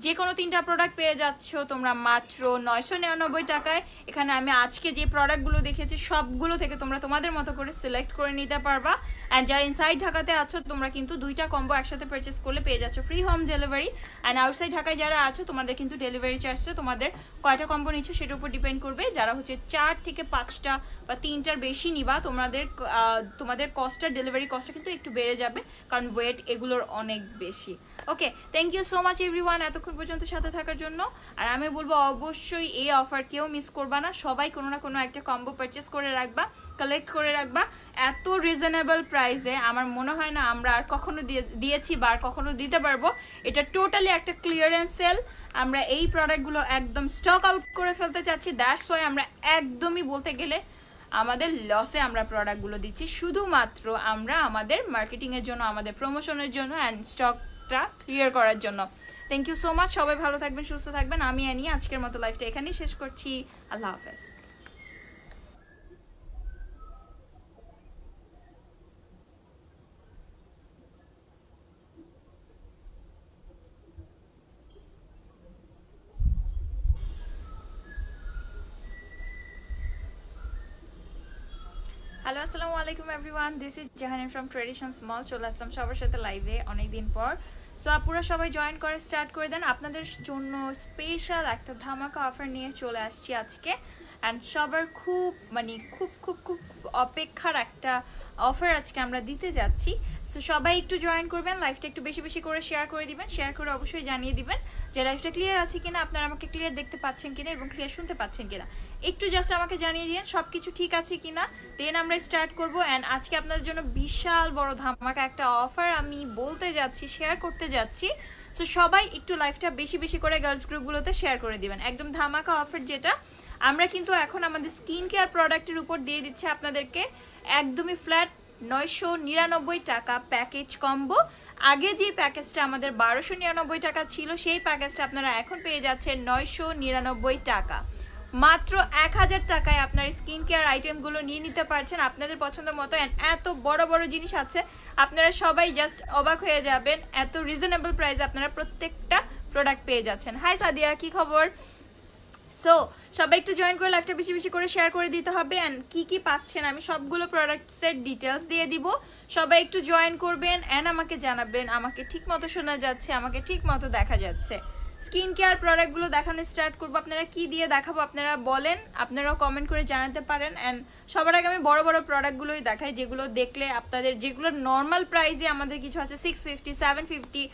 যে কোনো 3টা প্রোডাক্ট পেয়ে যাচ্ছ তোমরা মাত্র 999 টাকায়। এখানে আমি আজকে যে প্রোডাক্টগুলো দেখেছি সবগুলো থেকে তোমরা তোমাদের মতো করে সিলেক্ট করে নিতে পারবা। অ্যান্ড যারা ইনসাইড ঢাকাতে আছো তোমরা কিন্তু 2টা কম্বো একসাথে পারচেস করলে পেয়ে যাচ্ছ free home delivery. And outside ঢাকায় যারা আছো তোমাদের কিন্তু ডেলিভারি চার্জটা তোমাদের কয়টা কম্বো নিচ্ছ সেটার উপর ডিপেন্ড করবে। যারা হচ্ছে 4 থেকে 5টা বা 3টার বেশি নিবা, তোমাদের কস্টটা, ডেলিভারি কস্টটা কিন্তু একটু বেড়ে যাবে, কারণ ওয়েট এগুলোর অনেক বেশি। Okay, thank you so much everyone এতক্ষণ পর্যন্ত সাথে থাকার জন্য। আর আমি বলবো অবশ্যই এই অফার কেউ মিস করবা না, সবাই কোনো না কোনো একটা কম্বো পারচেস করে রাখবা, কালেক্ট করে রাখবা। এত রিজনেবল প্রাইসে আমার মনে হয় না আমরা আর কখনো দিয়েছি বা আর কখনো দিতে পারবো। এটা টোটালি একটা ক্লিয়ারেন্স সেল। আমরা এই প্রোডাক্টগুলো একদম স্টক আউট করে ফেলতে চাচ্ছি, দ্যাটস ওয়াই আমরা একদমই বলতে গেলে আমাদের লসে আমরা প্রোডাক্টগুলো দিচ্ছি, শুধুমাত্র আমরা আমাদের মার্কেটিংয়ের জন্য, আমাদের প্রমোশনের জন্য অ্যান্ড স্টকটা ক্লিয়ার করার জন্য। থ্যাংক ইউ সো মাচ, সবাই ভালো থাকবেন, সুস্থ থাকবেন। আমি অ্যানি আজকের মতো লাইফটা এখানেই শেষ করছি। আল্লাহ হাফেজ। হ্যালো, আসসালামু আলাইকুম everyone, this is Jahanim from Traditions Mall. চলে আসলাম সবার সাথে লাইভে অনেকদিন পর। সো আপুরা সবাই জয়েন করে স্টার্ট করে দেন। আপনাদের জন্য স্পেশাল একটা ধামাকা অফার নিয়ে চলে আসছি আজকে। অ্যান্ড সবার খুব খুব অপেক্ষার একটা অফার আজকে আমরা দিতে যাচ্ছি। সো সবাই একটু জয়েন করবেন, লাইভটা একটু বেশি বেশি করে শেয়ার করে দিবেন, শেয়ার করে অবশ্যই জানিয়ে দিবেন যে লাইভটা ক্লিয়ার আছে কিনা, আপনারা আমাকে ক্লিয়ার দেখতে পাচ্ছেন কিনা এবং ক্লিয়ার শুনতে পাচ্ছেন কিনা। একটু জাস্ট আমাকে জানিয়ে দিন সব কিছু ঠিক আছে কিনা, দেন আমরা স্টার্ট করবো। অ্যান্ড আজকে আপনাদের জন্য বিশাল বড় ধামাকা একটা অফার আমি বলতে যাচ্ছি, শেয়ার করতে যাচ্ছি। সো সবাই একটু লাইভটা বেশি বেশি করে গার্লস গ্রুপগুলোতে শেয়ার করে দিবেন। একদম ধামাকা অফার, যেটা আমরা কিন্তু এখন আমাদের স্কিন কেয়ার প্রোডাক্টের উপর দিয়ে দিচ্ছি আপনাদেরকে একদমই ফ্ল্যাট 999 টাকা প্যাকেজ কম্বো। আগে যে প্যাকেজটা আমাদের 1299 টাকা ছিল, সেই প্যাকেজটা আপনারা এখন পেয়ে যাচ্ছেন 999 টাকা। মাত্র 1000 টাকায় আপনার স্কিন কেয়ার আইটেমগুলো নিয়ে নিতে পারছেন আপনাদের পছন্দ মতো। এত বড় বড় জিনিস আছে, আপনারা সবাই জাস্ট অবাক হয়ে যাবেন। এত রিজনেবল প্রাইসে আপনারা প্রত্যেকটা প্রোডাক্ট পেয়ে যাচ্ছেন। হাই সাদিয়া, কি খবর? সো সবাই একটু জয়েন করে লাইভটা বেশি বেশি করে শেয়ার করে দিতে হবে। অ্যান্ড কী কী পাচ্ছেন আমি সবগুলো প্রোডাক্টসের ডিটেলস দিয়ে দিব। সবাই একটু জয়েন করবেন অ্যান্ড আমাকে জানাবেন আমাকে ঠিক মতো শোনা যাচ্ছে, আমাকে ঠিক মতো দেখা যাচ্ছে। স্কিন কেয়ার প্রোডাক্টগুলো দেখানো স্টার্ট করবো। আপনারা কি দিয়ে দেখাবো আপনারা বলেন, আপনারাও কমেন্ট করে জানাতে পারেন। অ্যান্ড সবার আগে আমি বড় বড় প্রোডাক্টগুলোই দেখাই, যেগুলো দেখলে আপনাদের, যেগুলো নর্মাল প্রাইসে আমাদের কিছু আছে 650, 750,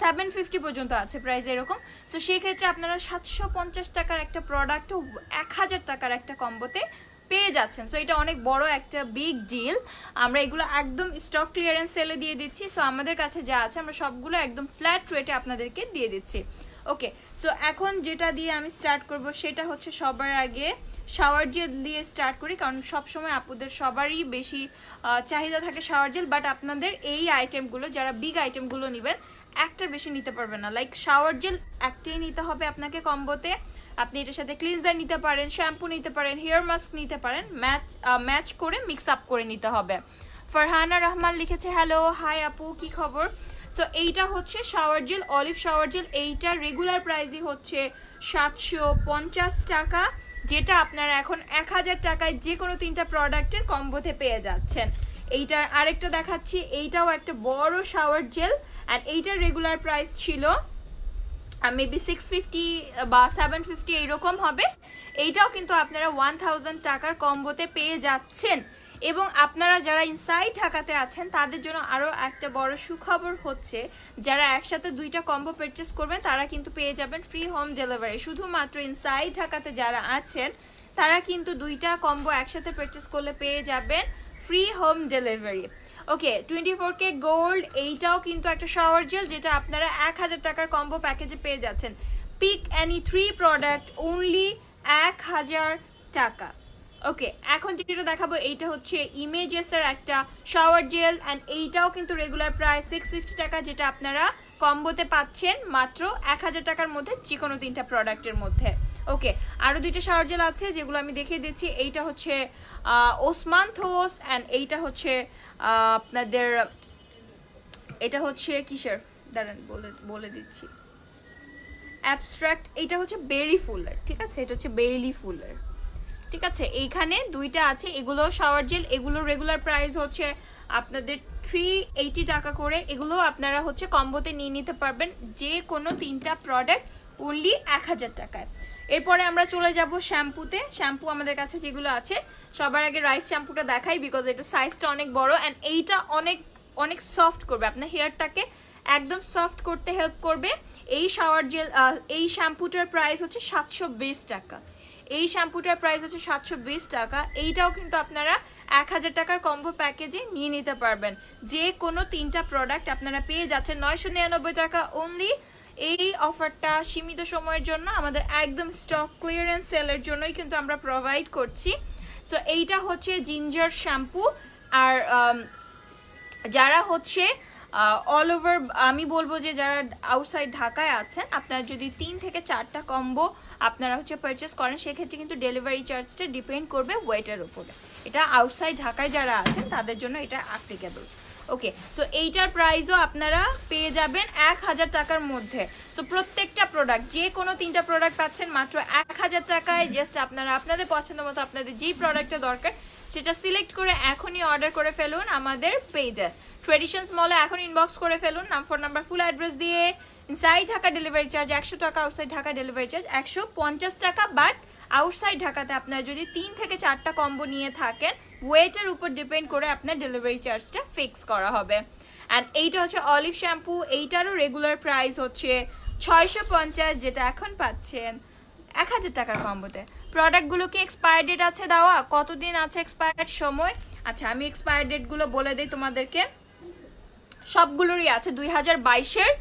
750 পর্যন্ত আছে প্রাইস এরকম। সো সেক্ষেত্রে আপনারা 750 টাকার একটা প্রোডাক্টও 1000 টাকার একটা কম্বোতে পেয়ে যাচ্ছেন। সো এটা অনেক বড় একটা বিগ ডিল। আমরা এগুলো একদম স্টক ক্লিয়ারেন্স সেলে দিয়ে দিচ্ছি। সো আমাদের কাছে যা আছে আমরা সবগুলো একদম ফ্ল্যাট রেটে আপনাদেরকে দিয়ে দিচ্ছি। ওকে, সো এখন যেটা দিয়ে আমি স্টার্ট করব সেটা হচ্ছে সবার আগে শাওয়ার জেল দিয়ে স্টার্ট করি, কারণ সবসময় আপুদের সবারই বেশি চাহিদা থাকে শাওয়ার জেল। বাট আপনাদের এই আইটেমগুলো, যারা বিগ আইটেমগুলো নেবেন, একটার বেশি নিতে পারবেন না। লাইক শাওয়ার জেল একটাই নিতে হবে আপনাকে কম্বোতে। আপনি এটার সাথে ক্লিনজার নিতে পারেন, শ্যাম্পু নিতে পারেন, হেয়ার মাস্ক নিতে পারেন, ম্যাচ করে মিক্স আপ করে নিতে হবে। ফারহানা রহমান লিখেছে হ্যালো, হাই আপু, কি খবর? সো এইটা হচ্ছে shower gel, olive shower gel. এইটার রেগুলার প্রাইসই হচ্ছে 750 টাকা, যেটা আপনারা এখন 1000 টাকায় যে কোনো 3টা প্রোডাক্টের কম্বোতে পেয়ে যাচ্ছেন। এইটার আরেকটা দেখাচ্ছি, এইটাও একটা বড় শাওয়ার জেল অ্যান্ড এইটার রেগুলার প্রাইস ছিল মেবি 650 বা 750 এইরকম হবে। এইটাও কিন্তু আপনারা 1000 টাকার কম্বোতে পেয়ে যাচ্ছেন। এবং আপনারা যারা ইনসাইড ঢাকাতে আছেন তাদের জন্য আরও একটা বড় সুখবর হচ্ছে, যারা একসাথে 2টা কম্বো পারচেস করবেন তারা কিন্তু পেয়ে যাবেন ফ্রি হোম ডেলিভারি। শুধুমাত্র ইনসাইড ঢাকাতে যারা আছেন তারা কিন্তু 2টা কম্বো একসাথে পারচেস করলে পেয়ে যাবেন ফ্রি হোম ডেলিভারি। ওকে, 24K গোল্ড, এইটাও কিন্তু একটা শাওয়ার জেল, যেটা আপনারা 1000 টাকার কম্বো প্যাকেজে পেয়ে যাচ্ছেন। পিক এনি 3 প্রোডাক্ট অনলি 1000 টাকা। ওকে, এখন যেটা দেখাবো এইটা হচ্ছে ইমেজেসের একটা শাওয়ার জেল অ্যান্ড এইটাও কিন্তু রেগুলার প্রাইস 650 টাকা, যেটা আপনারা কম্বোতে পাচ্ছেন মাত্র 1000 টাকার মধ্যে যে কোনো 3টা প্রোডাক্টের মধ্যে। ওকে, আরও 2টা শাওয়ার জেল আছে যেগুলো আমি দেখিয়ে দিচ্ছি। এইটা হচ্ছে ওসমান্থোস অ্যান্ড এইটা হচ্ছে আপনাদের, এটা হচ্ছে কিসের, দাঁড়ান বলে দিচ্ছি, অ্যাবস্ট্রাক্ট। এইটা হচ্ছে বেলি ফুলের, ঠিক আছে, এটা হচ্ছে বেলি ফুলের, ঠিক আছে। এইখানে 2টা আছে, এগুলো শাওয়ার জেল, এগুলো রেগুলার প্রাইস হচ্ছে আপনাদের 380 টাকা করে। এগুলো আপনারা হচ্ছে কম্বোতে নিয়ে নিতে পারবেন যে কোনো 3টা প্রোডাক্ট অনলি 1000 টাকায়। এরপরে আমরা চলে যাব শ্যাম্পুতে। শ্যাম্পু আমাদের কাছে যেগুলো আছে, সবার আগে রাইস শ্যাম্পুটা দেখাই, বিকজ এটা সাইজটা অনেক বড় অ্যান্ড এইটা অনেক অনেক সফট করবে আপনার হেয়ারটাকে, একদম সফট করতে হেল্প করবে। এই শাওয়ার জেল, এই শ্যাম্পুটার প্রাইস হচ্ছে 720 টাকা। এই শ্যাম্পুটার প্রাইস হচ্ছে 720 টাকা। এইটাও কিন্তু আপনারা 1000 টাকার কম্বো প্যাকেজে নিয়ে নিতে পারবেন। যে কোনো 3টা প্রোডাক্ট আপনারা পেয়ে যাচ্ছেন 999 টাকা অনলি। এই অফারটা সীমিত সময়ের জন্য, আমাদের একদম স্টক ক্লিয়ারেন্স সেলের জন্যই কিন্তু আমরা প্রোভাইড করছি। সো এইটা হচ্ছে জিঞ্জার শ্যাম্পু। আর যারা হচ্ছে অল ওভার, আমি বলবো যে যারা আউটসাইড ঢাকায় আছেন, আপনারা যদি 3 থেকে 4টা কম্বো আপনারা হচ্ছে পারচেস করেন, সেক্ষেত্রে কিন্তু ডেলিভারি চার্জটা ডিপেন্ড করবে ওয়েটের উপরে। এটা আউটসাইড ঢাকায় যারা আছেন তাদের জন্য এটা অ্যাপ্লিকেবল। ওকে, সো এইটার প্রাইসও আপনারা পেয়ে যাবেন 1000 টাকার মধ্যে। সো প্রত্যেকটা প্রোডাক্ট, যে কোনো 3টা প্রোডাক্ট পাচ্ছেন মাত্র 1000 টাকায়। জাস্ট আপনারা আপনাদের পছন্দ মতো আপনাদের যেই প্রোডাক্টটা দরকার সেটা সিলেক্ট করে এখনই অর্ডার করে ফেলুন আমাদের পেজে। ট্রেডিশনস মলে এখন ইনবক্স করে ফেলুন ফোন নাম্বার, ফুল অ্যাড্রেস দিয়ে। ইনসাইড ঢাকা ডেলিভারি চার্জ 100 টাকা, আউটসাইড ঢাকা ডেলিভারি চার্জ 150 টাকা। বাট আউটসাইড ঢাকাতে আপনারা যদি 3 থেকে 4টা কম্বো নিয়ে থাকেন, ওয়েটের উপর ডিপেন্ড করে আপনার ডেলিভারি চার্জটা ফিক্স করা হবে। অ্যান্ড এইটা হচ্ছে অলিভ শ্যাম্পু, এইটারও রেগুলার প্রাইস হচ্ছে 650, যেটা এখন পাচ্ছেন 1000 টাকার কম্বোতে। প্রোডাক্টগুলো কি এক্সপায়ার ডেট আছে দেওয়া? কতদিন আছে এক্সপায়ার সময়? আচ্ছা, আমি এক্সপায়ার ডেটগুলো বলে দিই তোমাদেরকে। সবগুলোরই আছে 2022-এর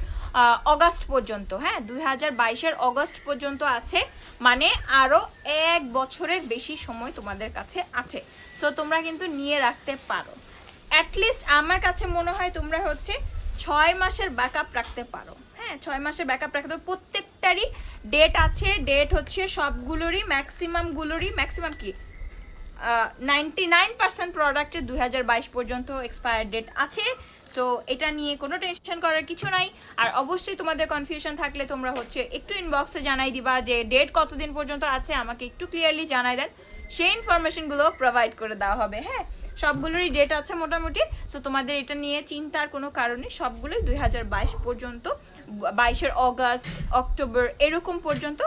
অগাস্ট পর্যন্ত। হ্যাঁ, 2022-এর অগাস্ট পর্যন্ত আছে, মানে আরও 1 বছরের বেশি সময় তোমাদের কাছে আছে। সো তোমরা কিন্তু নিয়ে রাখতে পারো। অ্যাটলিস্ট আমার কাছে মনে হয় তোমরা হচ্ছে 6 মাসের ব্যাকআপ রাখতে পারো। হ্যাঁ, 6 মাসের ব্যাকআপ রাখতে পারো। প্রত্যেকটারই ডেট আছে, ডেট হচ্ছে সবগুলোরই, ম্যাক্সিমাম কি 99% প্রোডাক্টের 2022 পর্যন্ত এক্সপায়ার ডেট আছে। সো এটা নিয়ে কোনো টেনশন করার কিছু নাই। আর অবশ্যই তোমাদের কনফিউশন থাকলে তোমরা হচ্ছে একটু ইনবক্সে জানাই দিবা যে ডেট কতদিন পর্যন্ত আছে, আমাকে একটু ক্লিয়ারলি জানাই দেন, সেই ইনফরমেশনগুলো প্রোভাইড করে দেওয়া হবে। হ্যাঁ, সবগুলোরই ডেট আছে মোটামুটি। সো তোমাদের এটা নিয়ে চিন্তার কোনো কারণে, সবগুলোই 2022 পর্যন্ত, 22 অগস্ট, অক্টোবর এরকম পর্যন্ত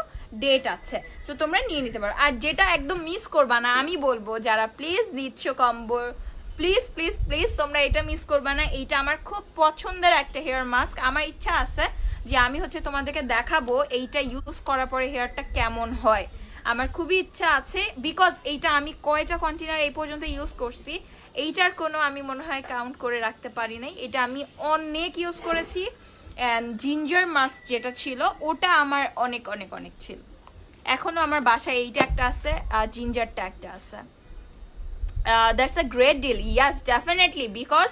ডেট আছে। সো তোমরা নিয়ে নিতে পারো। আর যেটা একদম মিস করবা না, আমি বলবো যারা প্লিজ নিচ্ছ কম্বো, প্লিজ প্লিজ প্লিজ তোমরা এটা মিস করবা না। এইটা আমার খুব পছন্দের একটা হেয়ার মাস্ক। আমার ইচ্ছা আছে যে আমি হচ্ছে তোমাদেরকে দেখাবো এইটা ইউজ করার পরে হেয়ারটা কেমন হয়। আমার খুবই ইচ্ছা আছে, বিকজ এইটা আমি কয়টা কন্টেনার এই পর্যন্ত ইউজ করছি এইটার কোনো আমি মনে হয় কাউন্ট করে রাখতে পারি নাই। এটা আমি অনেক ইউজ করেছি। অ্যান্ড জিঞ্জার মাস্ক যেটা ছিল ওটা আমার অনেক অনেক অনেক ছিল। এখনও আমার বাসায় এইটা একটা আছে আর জিঞ্জারটা একটা আছে। That's a great deal, yes definitely, because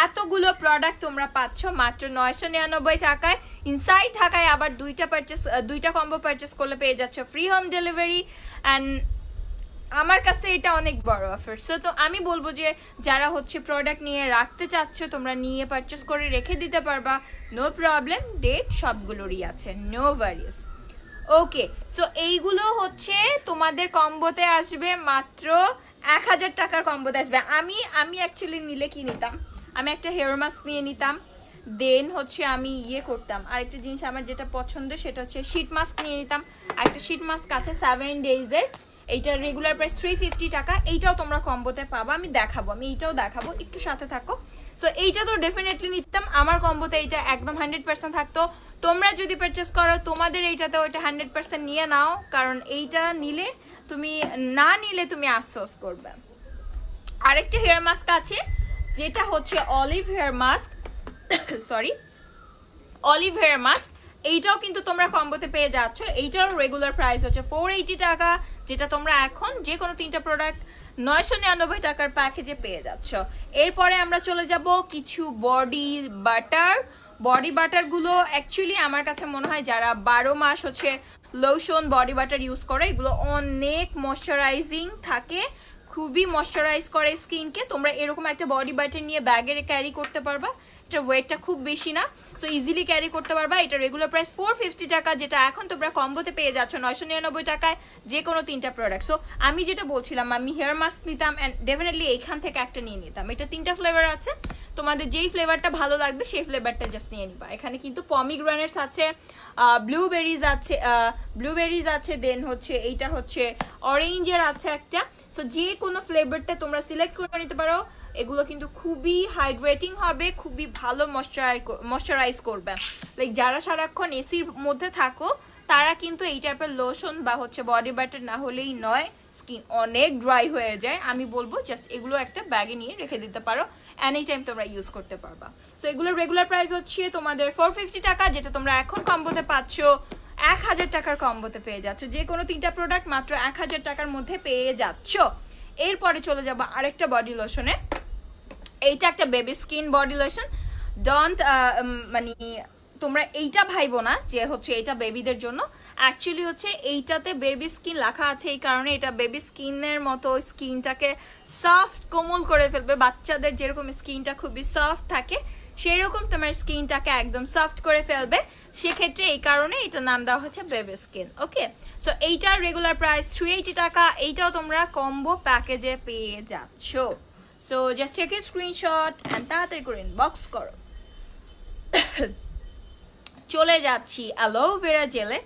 এতগুলো প্রোডাক্ট তোমরা পাচ্ছ মাত্র 999 টাকায়। ইনসাইড ঢাকায় আবার দুইটা কম্বো পারচেস করলে পেয়ে যাচ্ছ ফ্রি হোম ডেলিভারি। অ্যান্ড আমার কাছে এটা অনেক বড় অফার। সো তো আমি বলবো যে যারা হচ্ছে প্রোডাক্ট নিয়ে রাখতে চাচ্ছ তোমরা নিয়ে পারচেস করে রেখে দিতে পারবা, নো প্রবলেম। ডেট সবগুলোরই আছে, নো ওয়ারিস। ওকে, সো এইগুলো হচ্ছে তোমাদের কম্বোতে আসবে মাত্র 1000 টাকার কম্বোতে আসবে। আমি অ্যাকচুয়ালি নিলে কি নিতাম, আমি একটা হেয়ার মাস্ক নিয়ে নিতাম, দেন হচ্ছে আমি করতাম আরেকটা জিনিস আমার যেটা পছন্দ সেটা হচ্ছে শীট মাস্ক নিয়ে নিতাম। আরেকটা শীট মাস্ক আছে 7 ডেজের, এইটার রেগুলার প্রাইস 350 টাকা। এইটাও তোমরা কম্বোতে পাবা, আমি এইটাও দেখাবো, একটু সাথে থাকো। সো এইটা তো ডেফিনেটলি নিতাম, আমার কম্বোতে এইটা একদম 100% থাকতো। তোমরা যদি পারচেস করো তোমাদের এইটাতেও এটা 100% নিয়ে নাও, কারণ এইটা নিলে তুমি না নিলে তুমি আফসোস করবে। আরেকটা হেয়ার মাস্ক আছে যেটা হচ্ছে olive hair mask, sorry olive hair mask. এইটাও কিন্তু তোমরা কম্বোতে পেয়ে যাচ্ছ। এইটার রেগুলার প্রাইস হচ্ছে 480 টাকা, যেটা তোমরা এখন যে কোনো 3টা প্রোডাক্ট 999 টাকার প্যাকেজে পেয়ে যাচ্ছ। এরপরে আমরা চলে যাব কিছু বডি বাটারগুলো অ্যাকচুয়ালি আমার কাছে মনে হয় যারা 12 মাস হচ্ছে লোশন বডি বাটার ইউজ করে, এগুলো অনেক ময়শ্চারাইজিং থাকে, খুবই ময়শ্চারাইজ করে স্কিনকে। তোমরা এরকম একটা বডি বাটার নিয়ে ব্যাগে ক্যারি করতে পারবা, এটার ওয়েটটা খুব বেশি না, সো ইজিলি ক্যারি করতে পারবা। এটা রেগুলার প্রাইস 450 টাকা, যেটা এখন তোমরা কম্বোতে পেয়ে যাচ্ছ 999 টাকায় যে কোনো 3টা প্রোডাক্ট। সো আমি যেটা বলছিলাম, আমি হেয়ার মাস্ক নিতাম অ্যান্ড ডেফিনেটলি এইখান থেকে একটা নিয়ে নিতাম। এটা 3টা ফ্লেভার আছে, তোমাদের যেই ফ্লেভারটা ভালো লাগবে সেই ফ্লেভারটা জাস্ট নিয়ে নিবা। এখানে কিন্তু পমিগ্রানেটস আছে, ব্লুবেরিজ আছে, দেন হচ্ছে এইটা হচ্ছে অরেঞ্জের আছে একটা। সো যে কোনো ফ্লেভারটা তোমরা সিলেক্ট করে নিতে পারো। এগুলো কিন্তু খুবই হাইড্রেটিং হবে, খুবই ভালো ময়শ্চারাইজ করবে। লাইক যারা সারাক্ষণ এসির মধ্যে থাকো তারা কিন্তু এই টাইপের লোশন বা হচ্ছে বডি বাটার না হলেই নয়, স্কিন অনেক ড্রাই হয়ে যায়। আমি বলবো জাস্ট এগুলো একটা ব্যাগে নিয়ে রেখে দিতে পারো, এনি টাইম তোমরা ইউজ করতে পারবা। সো এগুলোর রেগুলার প্রাইস হচ্ছে তোমাদের 450 টাকা, যেটা তোমরা এখন কম্বোতে পাচ্ছ 1000 টাকার কম্বোতে পেয়ে যাচ্ছ। যে কোনো 3টা প্রোডাক্ট মাত্র 1000 টাকার মধ্যে পেয়ে যাচ্ছ। এরপরে চলে যাবো আরেকটা বডি লোশনে। এইটা একটা baby skin body lotion. Don't মানে তোমরা এইটা ভাইবো না যে হচ্ছে এটা বেবিদের জন্য, অ্যাকচুয়ালি হচ্ছে এইটাতে বেবি স্কিন লেখা আছে এই কারণে এটা বেবি স্কিনের মতো স্কিনটাকে সফট কোমল করে ফেলবে। বাচ্চাদের যেরকম স্কিনটা খুবই সফট থাকে সেরকম তোমার স্কিনটাকে একদম সফট করে ফেলবে। সেক্ষেত্রে এই কারণে এটা নাম দেওয়া হচ্ছে বেবি স্কিন। ওকে, সো এইটার রেগুলার প্রাইস 380 টাকা। এইটাও তোমরা কম্বো প্যাকেজে পেয়ে যাচ্ছ। So just take a screenshot and তাড়াতাড়ি করে ইনবক্স করো। চলে যাচ্ছি অ্যালোভেরা জেলে।